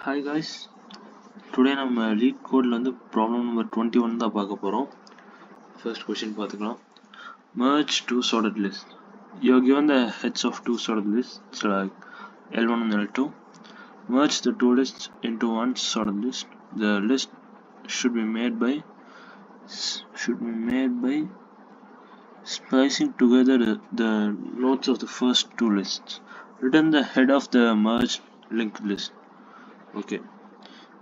Hi guys, today நம்ம lead codeல வந்து problem number 21 தான் பார்க்க போறோம். First question பார்த்துக்கலாம். Merge two sorted lists. You are given the heads of two sorted lists like L1 and L2. Merge the two lists into one sorted list. The list should be made by splicing together the nodes of the first two lists. Return the head of the merged linked list. Okay.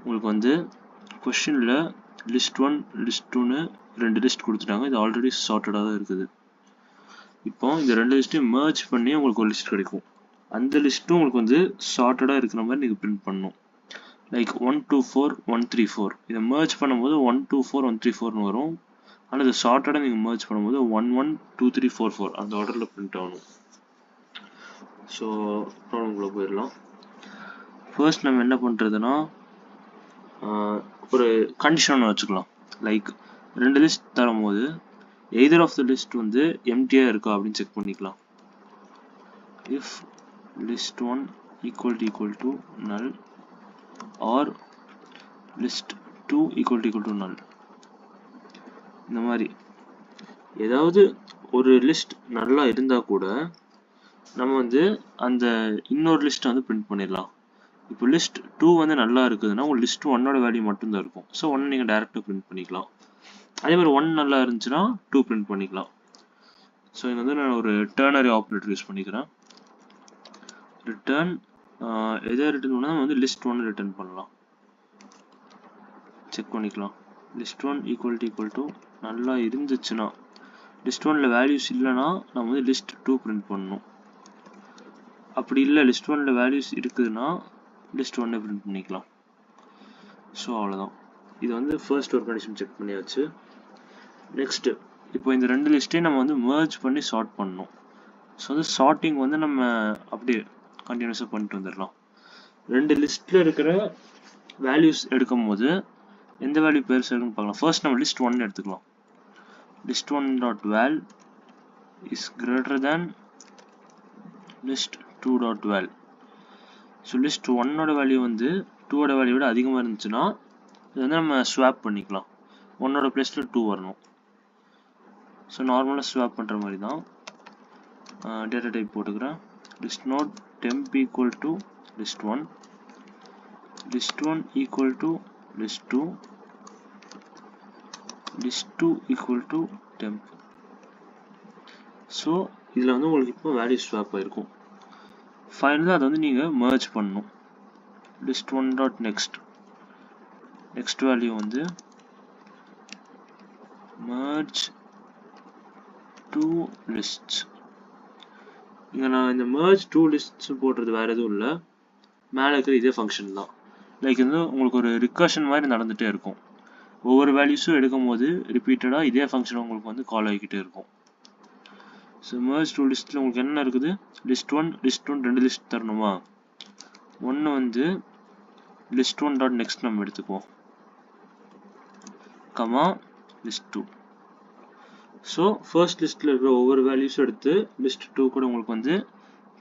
உங்களுக்கு வந்து கொஸ்டினில் list 1 list 2ன்னு ரெண்டு list கொடுத்துட்டாங்க. இது already சார்ட்டடாக தான் இருக்குது. இப்போ இந்த ரெண்டு லிஸ்ட்டையும் மர்ஜ் பண்ணி உங்களுக்கு ஒரு லிஸ்ட் கிடைக்கும். அந்த லிஸ்ட்டும் உங்களுக்கு வந்து சார்ட்டடாக இருக்கிற மாதிரி நீங்கள் பிரிண்ட் பண்ணணும். லைக் 1 2 4 1 3 4 இதை மர்ஜ் பண்ணும்போது 1 2 4 1 3 4ன்னு வரும். ஆனால் இது சார்ட்டடாக நீங்கள் மர்ஜ் பண்ணும்போது 1 1 2 3 4 4 அந்த ஆர்டரில் பிரிண்ட் ஆகணும். ஸோ ப்ராப்ளம்குள்ளே போயிடலாம். ஃபர்ஸ்ட் நம்ம என்ன பண்ணுறதுன்னா ஒரு கண்டிஷன் வச்சுக்கலாம். லைக் ரெண்டு லிஸ்ட் தரும்போது எய்தர் ஆஃப் த லிஸ்ட் வந்து எம்டியாக இருக்கா அப்படின்னு செக் பண்ணிக்கலாம். If list 1 equal to null or list 2 equal to null. இந்த மாதிரி ஏதாவது ஒரு லிஸ்ட் நல்லா இருந்தால் கூட நம்ம வந்து அந்த இன்னொரு லிஸ்ட்டை வந்து பிரிண்ட் பண்ணிடலாம். இப்போ லிஸ்ட் 2 வந்து நல்லா இருக்குதுன்னா ஒரு லிஸ்ட் 1ஓட வேல்யூ மட்டும்தான் இருக்கும். ஸோ 1 நீங்கள் டேரெக்டாக பிரிண்ட் பண்ணிக்கலாம். அதே மாதிரி 1 நல்லா இருந்துச்சுன்னா 2 பிரிண்ட் பண்ணிக்கலாம். ஸோ இங்கே வந்து நான் ஒரு டர்னரி ஆப்ரேட்டர் யூஸ் பண்ணிக்கிறேன். ரிட்டர்ன் எதை ரிட்டர்ன் பண்ணால் நம்ம வந்து லிஸ்ட் 1 ரிட்டர்ன் பண்ணலாம். செக் பண்ணிக்கலாம். லிஸ்ட் 1 ஈக்குவல் டு நல்லா இருந்துச்சுன்னா லிஸ்ட் 1ல் வேல்யூஸ் இல்லைன்னா நம்ம வந்து லிஸ்ட் 2 பிரிண்ட் பண்ணணும். அப்படி இல்லை லிஸ்ட் 1ல் வேல்யூஸ் இருக்குதுன்னா லிஸ்ட் 1 பிரிண்ட் பண்ணிக்கலாம். ஸோ அவ்வளோதான். இது வந்து ஃபர்ஸ்ட் ஒரு கண்டிஷன் செக் பண்ணியாச்சு. நெக்ஸ்ட்டு இப்போ இந்த ரெண்டு லிஸ்ட்டையும் நம்ம வந்து மர்ஜ் பண்ணி சார்ட் பண்ணணும். ஸோ வந்து சார்ட்டிங் வந்து நம்ம அப்படியே கண்டினியூஸாக பண்ணிட்டு வந்துடலாம். ரெண்டு லிஸ்ட்டில் இருக்கிற வேல்யூஸ் எடுக்கும் போது எந்த வேல்யூ பெருசு இருக்குன்னு பார்க்கலாம். ஃபர்ஸ்ட் நம்ம லிஸ்ட் 1 எடுத்துக்கலாம். List 1.val is greater than list 2.val. So list 1ஓட வேல்யூ வந்து 2ஓட வேல்யூ விட அதிகமாக இருந்துச்சுன்னா இது வந்து நம்ம ஸ்வாப் பண்ணிக்கலாம். 1ஓட பிளேஸில் 2 வரணும். ஸோ நார்மலாக ஸ்வாப் பண்ணுற மாதிரி தான். டேட்டா டைப் போட்டுக்கிறேன். List node temp equal to list 1, list 1 equal to list 2, list 2 equal to temp. So இதில் வந்து உங்களுக்கு இப்போ வேல்யூ ஸ்வாப் ஆகிருக்கும். ஃபைனலாக அதை வந்து நீங்கள் மர்ஜ் பண்ணணும். லிஸ்ட் 1 டாட் நெக்ஸ்ட் வேல்யூ வந்து merge two lists. இங்கே நான் இந்த merge two lists போடுறது வேறு எதுவும் இல்லை, மேலே இருக்கிற இதே ஃபங்க்ஷன் தான். லைக் வந்து உங்களுக்கு ஒரு ரிகர்ஷன் மாதிரி நடந்துகிட்டே இருக்கும். ஒவ்வொரு வேல்யூஸும் எடுக்கும் போது ரிப்பீட்டடாக இதே ஃபங்க்ஷன் உங்களுக்கு வந்து கால் ஆகிக்கிட்டே இருக்கும். ஸோ merge two லிஸ்ட்டில் உங்களுக்கு என்ன இருக்குது, லிஸ்ட் 1 ரெண்டு லிஸ்ட் தரணுமா. ஒன்று வந்து லிஸ்ட் 1 டாட் நெக்ஸ்ட் நம்ம எடுத்துக்குவோம், கமா லிஸ்ட் 2. ஸோ ஃபர்ஸ்ட் லிஸ்ட்டில் இருக்கிற ஒவ்வொரு வேல்யூஸும் எடுத்து லிஸ்ட் 2 கூட உங்களுக்கு வந்து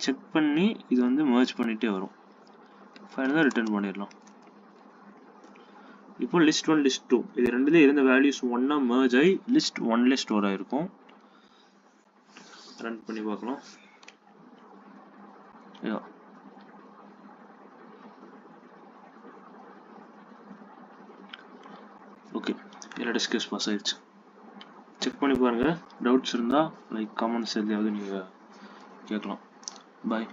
செக் பண்ணி இது வந்து மர்ஜ் பண்ணிகிட்டே வரும். ஃபைனலாக ரிட்டர்ன் பண்ணிடலாம். இப்போ லிஸ்ட் 1 லிஸ்ட் 2 இது ரெண்டுலேயும் இருந்த வேல்யூஸ் ஒன்றா மர்ஜ் ஆகி லிஸ்ட் 1லே ஸ்டோர் ஆகிருக்கும். ரன் பண்ணி பார்க்கலாம். ஓகே, என்னோட டிஸ்கஸ் பாஸ் ஆயிடுச்சு. செக் பண்ணி பாருங்கள். டவுட்ஸ் இருந்தால் லைக் காமெண்ட்ஸ் எதையாவது நீங்கள் கேட்கலாம். பாய்.